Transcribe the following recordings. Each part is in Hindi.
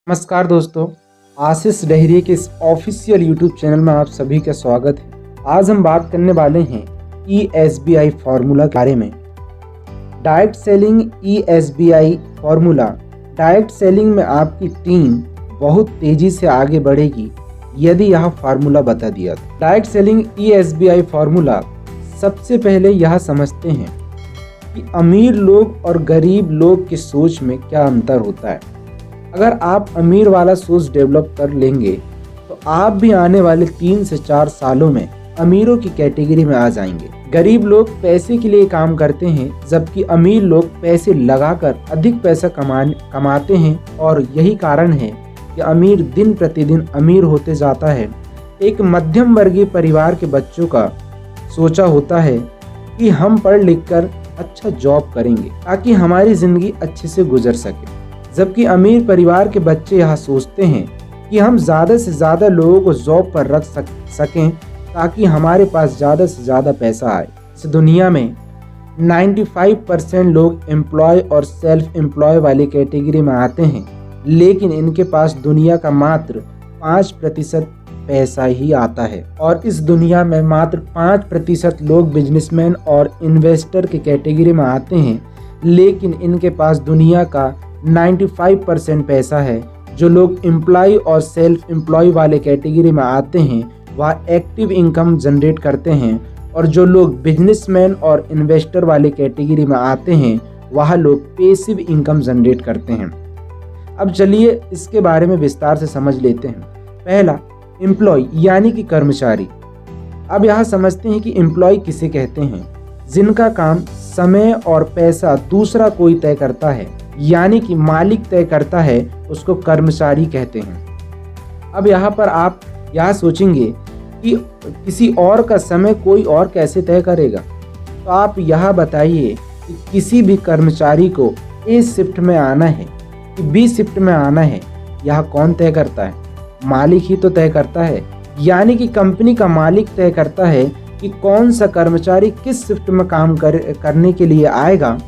नमस्कार दोस्तों, आशीष डहरिया के इस ऑफिशियल यूट्यूब चैनल में आप सभी का स्वागत है। आज हम बात करने वाले हैं ESBI फार्मूला के बारे में। Direct selling ESBI formula. Direct selling में आपकी टीम बहुत तेजी से आगे बढ़ेगी यदि यह फार्मूला बता दिया तो। Direct selling ESBI formula. सबसे पहले यह समझते हैं कि अमीर लोग और गरीब लोग की सोच में क्या अंतर होता है। अगर आप अमीर वाला सोच डेवलप कर लेंगे तो आप भी आने वाले 3 से 4 सालों में अमीरों की कैटेगरी में आ जाएंगे। गरीब लोग पैसे के लिए काम करते हैं जबकि अमीर लोग पैसे लगाकर अधिक पैसा कमाते हैं और यही कारण है कि अमीर दिन प्रतिदिन अमीर होते जाता है। एक मध्यम वर्गीय परिवार के बच्चों का सोचा होता है कि हम पढ़ लिख कर अच्छा जॉब करेंगे ताकि हमारी जिंदगी अच्छे से गुजर सके, जबकि अमीर परिवार के बच्चे यह सोचते हैं कि हम ज़्यादा से ज़्यादा लोगों को जॉब पर रख सकें ताकि हमारे पास ज़्यादा से ज़्यादा पैसा आए। इस दुनिया में 95% लोग एम्प्लॉय और सेल्फ एम्प्लॉय वाली कैटेगरी में आते हैं, लेकिन इनके पास दुनिया का मात्र 5% पैसा ही आता है। और इस दुनिया में मात्र 5% लोग बिजनेसमैन और इन्वेस्टर की कैटेगरी में आते हैं, लेकिन इनके पास दुनिया का 95% पैसा है। जो लोग एम्प्लॉय और सेल्फ एम्प्लॉय वाले कैटेगरी में आते हैं वह एक्टिव इनकम जनरेट करते हैं, और जो लोग बिजनेसमैन और इन्वेस्टर वाले कैटेगरी में आते हैं वह लोग पैसिव इनकम जनरेट करते हैं। अब चलिए इसके बारे में विस्तार से समझ लेते हैं। पहला, एम्प्लॉय यानी कि कर्मचारी। अब यहाँ समझते हैं कि एम्प्लॉय किसे कहते हैं। जिनका काम समय और पैसा दूसरा कोई तय करता है, यानी कि मालिक तय करता है, उसको कर्मचारी कहते हैं। अब यहाँ पर आप यह सोचेंगे कि किसी और का समय कोई और कैसे तय करेगा, तो आप यह बताइए कि किसी भी कर्मचारी को A शिफ्ट में आना है कि B शिफ्ट में आना है, यह कौन तय करता है? मालिक ही तो तय करता है। यानी कि कंपनी का मालिक तय करता है कि कौन सा कर्मचारी किस शिफ्ट में काम करने के लिए आएगा।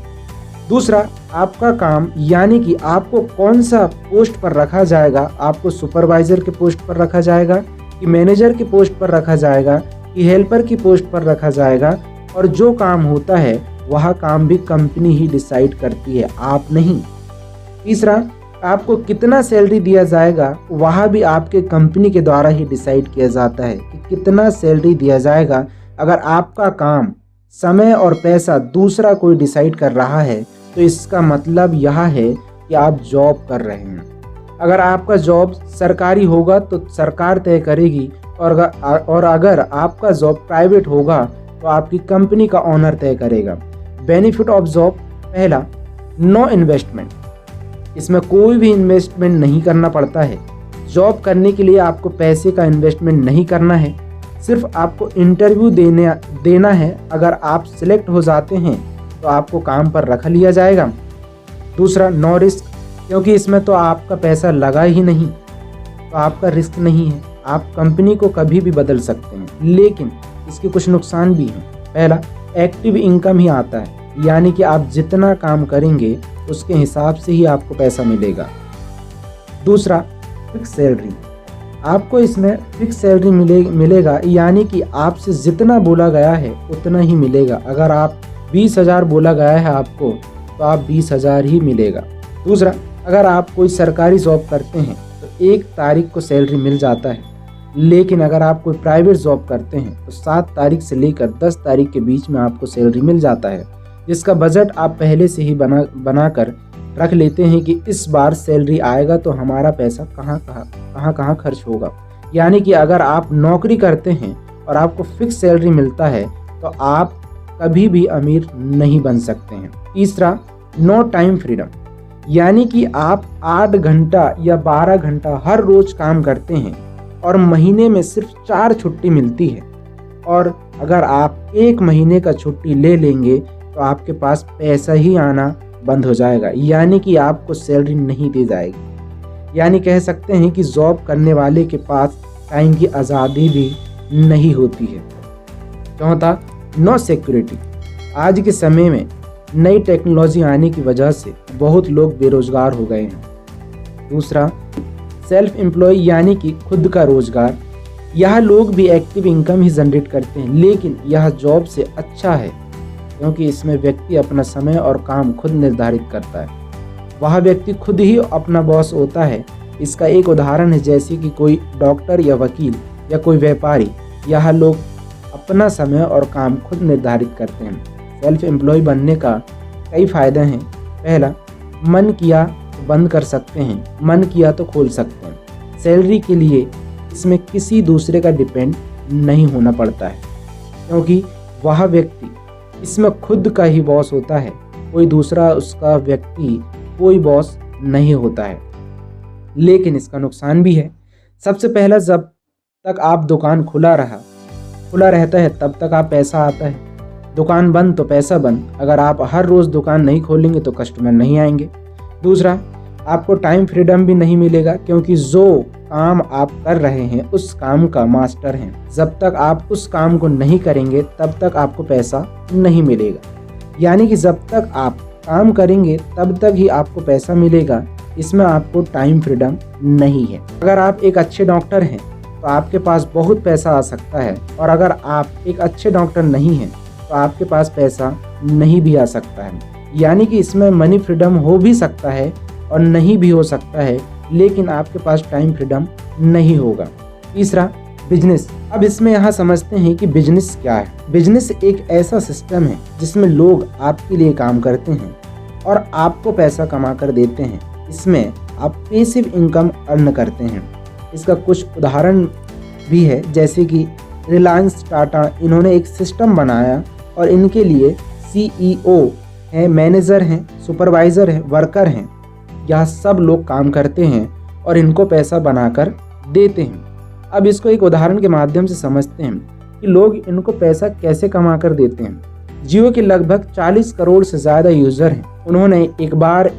दूसरा, आपका काम यानी कि आपको कौन सा पोस्ट पर रखा जाएगा। आपको सुपरवाइजर के पोस्ट पर रखा जाएगा कि मैनेजर के पोस्ट पर रखा जाएगा कि हेल्पर की पोस्ट पर रखा जाएगा। और जो काम होता है वह काम भी कंपनी ही डिसाइड करती है, आप नहीं। तीसरा, आपको कितना सैलरी दिया जाएगा वह भी आपके कंपनी के द्वारा ही डिसाइड किया जाता है कि कितना सैलरी दिया जाएगा। अगर आपका काम समय और पैसा दूसरा कोई डिसाइड कर रहा है तो इसका मतलब यह है कि आप जॉब कर रहे हैं। अगर आपका जॉब सरकारी होगा तो सरकार तय करेगी, और अगर आपका जॉब प्राइवेट होगा तो आपकी कंपनी का ओनर तय करेगा। Benefit of job. पहला, नो इन्वेस्टमेंट। इसमें कोई भी इन्वेस्टमेंट नहीं करना पड़ता है। जॉब करने के लिए आपको पैसे का इन्वेस्टमेंट नहीं करना है, सिर्फ आपको इंटरव्यू देना है। अगर आप सिलेक्ट हो जाते हैं तो आपको काम पर रख लिया जाएगा। दूसरा, नो रिस्क, क्योंकि इसमें तो आपका पैसा लगा ही नहीं तो आपका रिस्क नहीं है। आप कंपनी को कभी भी बदल सकते हैं, लेकिन इसके कुछ नुकसान भी हैं। पहला, एक्टिव इनकम ही आता है, यानी कि आप जितना काम करेंगे उसके हिसाब से ही आपको पैसा मिलेगा। दूसरा, फिक्स सैलरी। आपको इसमें फिक्स सैलरी मिलेगा, यानी कि आपसे जितना बोला गया है उतना ही मिलेगा। अगर आप 20,000 बोला गया है आपको तो आप 20,000 ही मिलेगा। दूसरा, अगर आप कोई सरकारी जॉब करते हैं तो 1 तारीख को सैलरी मिल जाता है, लेकिन अगर आप कोई प्राइवेट जॉब करते हैं तो 7 तारीख से लेकर 10 तारीख के बीच में आपको सैलरी मिल जाता है, जिसका बजट आप पहले से ही बना कर रख लेते हैं कि इस बार सैलरी आएगा तो हमारा पैसा कहाँ खर्च होगा। यानी कि अगर आप नौकरी करते हैं और आपको फिक्स सैलरी मिलता है तो आप कभी भी अमीर नहीं बन सकते हैं। तीसरा, नो टाइम फ्रीडम, यानी कि आप 8 घंटा या 12 घंटा हर रोज काम करते हैं और महीने में सिर्फ 4 छुट्टी मिलती है। और अगर आप 1 महीने का छुट्टी ले लेंगे तो आपके पास पैसा ही आना बंद हो जाएगा, यानी कि आपको सैलरी नहीं दी जाएगी। यानी कह सकते हैं कि जॉब करने वाले के पास टाइम की आज़ादी भी नहीं होती है। चौथा, नो सिक्योरिटी। आज के समय में नई टेक्नोलॉजी आने की वजह से बहुत लोग बेरोजगार हो गए हैं। दूसरा, सेल्फ एम्प्लॉय यानी कि खुद का रोजगार। यह लोग भी एक्टिव इनकम ही जनरेट करते हैं, लेकिन यह जॉब से अच्छा है क्योंकि इसमें व्यक्ति अपना समय और काम खुद निर्धारित करता है। वह व्यक्ति खुद ही अपना बॉस होता है। इसका एक उदाहरण है जैसे कि कोई डॉक्टर या वकील या कोई व्यापारी। यह लोग अपना समय और काम खुद निर्धारित करते हैं। सेल्फ एम्प्लॉय बनने का कई फायदे हैं। पहला, मन किया तो बंद कर सकते हैं, मन किया तो खोल सकते हैं। सैलरी के लिए इसमें किसी दूसरे का डिपेंड नहीं होना पड़ता है क्योंकि वह व्यक्ति इसमें खुद का ही बॉस होता है। कोई दूसरा उसका व्यक्ति कोई बॉस नहीं होता है। लेकिन इसका नुकसान भी है। सबसे पहला, जब तक आप दुकान खुला रहता है तब तक आप पैसा आता है। दुकान बंद तो पैसा बंद। अगर आप हर रोज़ दुकान नहीं खोलेंगे तो कस्टमर नहीं आएंगे। दूसरा, आपको टाइम फ्रीडम भी नहीं मिलेगा क्योंकि जो काम आप कर रहे हैं उस काम का मास्टर हैं। जब तक आप उस काम को नहीं करेंगे तब तक आपको पैसा नहीं मिलेगा। यानी कि जब तक आप काम करेंगे तब तक ही आपको पैसा मिलेगा। इसमें आपको टाइम फ्रीडम नहीं है। अगर आप एक अच्छे डॉक्टर हैं तो आपके पास बहुत पैसा आ सकता है, और अगर आप एक अच्छे डॉक्टर नहीं हैं तो आपके पास पैसा नहीं भी आ सकता है। यानी कि इसमें मनी फ्रीडम हो भी सकता है और नहीं भी हो सकता है, लेकिन आपके पास टाइम फ्रीडम नहीं होगा। तीसरा, बिजनेस। अब इसमें यहाँ समझते हैं कि बिजनेस क्या है। बिजनेस एक ऐसा सिस्टम है जिसमें लोग आपके लिए काम करते हैं और आपको पैसा कमा कर देते हैं। इसमें आप पैसिव इनकम अर्न करते हैं। इसका कुछ उदाहरण भी है जैसे कि रिलायंस, टाटा। इन्होंने एक सिस्टम बनाया और इनके लिए CEO हैं, मैनेजर हैं, सुपरवाइज़र हैं, वर्कर हैं। यह सब लोग काम करते हैं और इनको पैसा बनाकर देते हैं। अब इसको एक उदाहरण के माध्यम से समझते हैं कि लोग इनको पैसा कैसे कमा कर देते हैं। जियो के लगभग 40 करोड़ से ज़्यादा यूज़र हैं। उन्होंने एक बार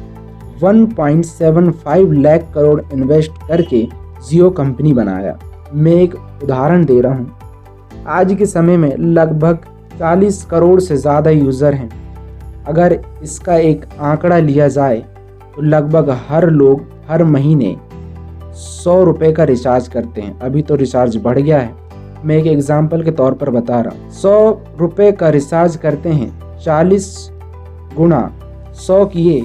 1.75 लाख करोड़ इन्वेस्ट करके जियो कंपनी बनाया। मैं एक उदाहरण दे रहा हूँ। आज के समय में लगभग 40 करोड़ से ज़्यादा यूज़र हैं। अगर इसका एक आंकड़ा लिया जाए तो लगभग हर लोग हर महीने 100 रुपये का रिचार्ज करते हैं। अभी तो रिचार्ज बढ़ गया है, मैं एक एग्जांपल के तौर पर बता रहा हूँ। 100 रुपये का रिचार्ज करते हैं, 40 गुना 100 किए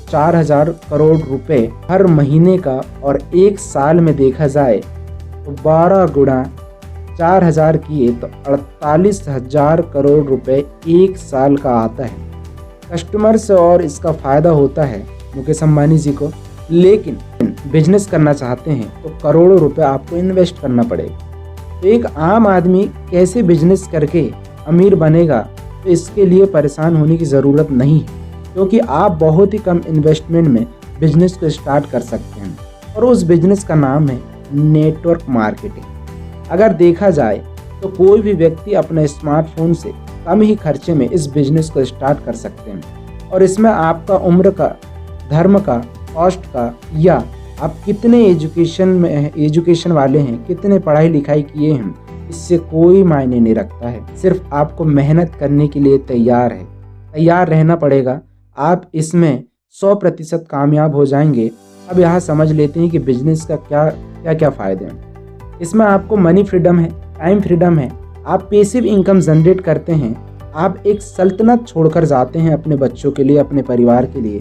4000 करोड़ रुपए हर महीने का, और एक साल में देखा जाए तो 12 गुना 4000 किए तो 48,000 करोड़ रुपए एक साल का आता है कस्टमर से, और इसका फ़ायदा होता है मुकेश अंबानी जी को। लेकिन बिजनेस करना चाहते हैं तो करोड़ों रुपए आपको इन्वेस्ट करना पड़ेगा। तो एक आम आदमी कैसे बिजनेस करके अमीर बनेगा, तो इसके लिए परेशान होने की ज़रूरत नहीं है क्योंकि आप बहुत ही कम इन्वेस्टमेंट में बिजनेस को स्टार्ट कर सकते हैं, और उस बिजनेस का नाम है नेटवर्क मार्केटिंग। अगर देखा जाए तो कोई भी व्यक्ति अपने स्मार्टफोन से कम ही खर्चे में इस बिजनेस को स्टार्ट कर सकते हैं, और इसमें आपका उम्र का, धर्म का, कॉस्ट का, या आप कितने एजुकेशन वाले हैं, कितने पढ़ाई लिखाई किए हैं, इससे कोई मायने नहीं रखता है। सिर्फ आपको मेहनत करने के लिए तैयार रहना पड़ेगा। आप इसमें 100% कामयाब हो जाएंगे। अब यहाँ समझ लेते हैं कि बिजनेस का क्या फ़ायदे हैं। इसमें आपको मनी फ्रीडम है, टाइम फ्रीडम है, आप पैसिव इनकम जनरेट करते हैं, आप एक सल्तनत छोड़कर जाते हैं अपने बच्चों के लिए, अपने परिवार के लिए।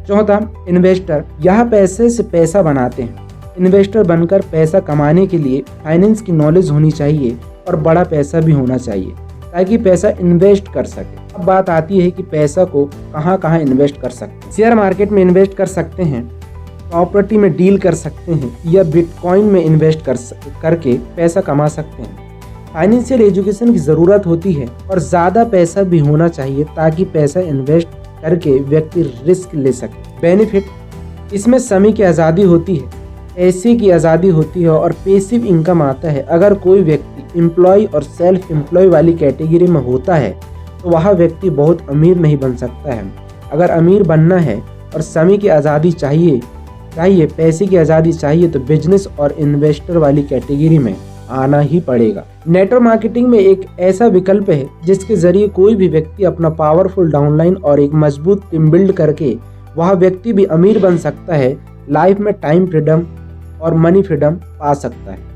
चौथा, इन्वेस्टर। यह पैसे से पैसा बनाते हैं। इन्वेस्टर बनकर पैसा कमाने के लिए फाइनेंस की नॉलेज होनी चाहिए और बड़ा पैसा भी होना चाहिए ताकि पैसा इन्वेस्ट कर सके। अब बात आती है कि पैसा को कहाँ इन्वेस्ट कर सकते हैं। शेयर मार्केट में इन्वेस्ट कर सकते हैं, प्रॉपर्टी में डील कर सकते हैं, या बिटकॉइन में इन्वेस्ट करके पैसा कमा सकते हैं। फाइनेंशियल एजुकेशन की ज़रूरत होती है और ज़्यादा पैसा भी होना चाहिए ताकि पैसा इन्वेस्ट करके व्यक्ति रिस्क ले सके। बेनिफिट, इसमें समय की आज़ादी होती है, पैसे की आज़ादी होती है और पैसिव इनकम आता है। अगर कोई व्यक्ति एम्प्लॉय और सेल्फ एम्प्लॉय वाली कैटेगरी में होता है तो वह व्यक्ति बहुत अमीर नहीं बन सकता है। अगर अमीर बनना है और समय की आज़ादी चाहिए, पैसे की आज़ादी चाहिए, तो बिजनेस और इन्वेस्टर वाली कैटेगरी में आना ही पड़ेगा। नेटवर्क मार्केटिंग में एक ऐसा विकल्प है जिसके जरिए कोई भी व्यक्ति अपना पावरफुल डाउनलाइन और एक मजबूत टीम बिल्ड करके वह व्यक्ति भी अमीर बन सकता है। लाइफ में टाइम फ्रीडम और मनी फ्रीडम पा सकता है।